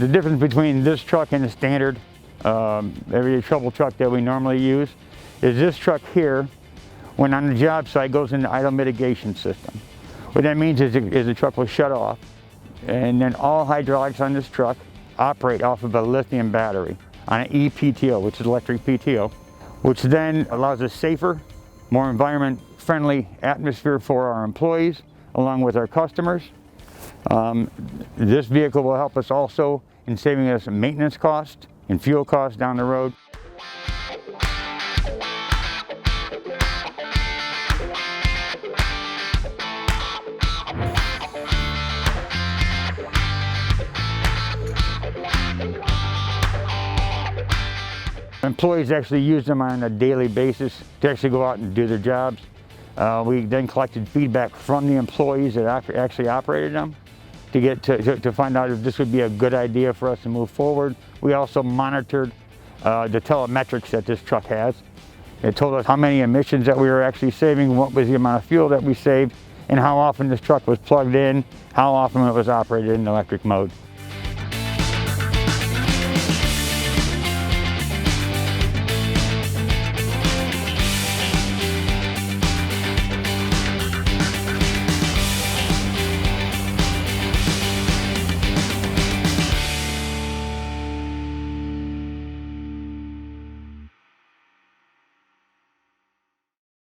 The difference between this truck and the standard everyday trouble truck that we normally use is this truck here, when on the job site, goes into idle mitigation system. What that means is the truck will shut off, and then all hydraulics on this truck operate off of a lithium battery on an ePTO, which is electric PTO, which then allows a safer, more environment-friendly atmosphere for our employees, along with our customers. This vehicle will help us also in saving us maintenance costs and fuel costs down the road. Employees actually use them on a daily basis to actually go out and do their jobs. We then collected feedback from the employees that actually operated them to find out if this would be a good idea for us to move forward. We also monitored the telemetrics that this truck has. It told us how many emissions that we were actually saving, what was the amount of fuel that we saved, and how often this truck was plugged in, how often it was operated in electric mode.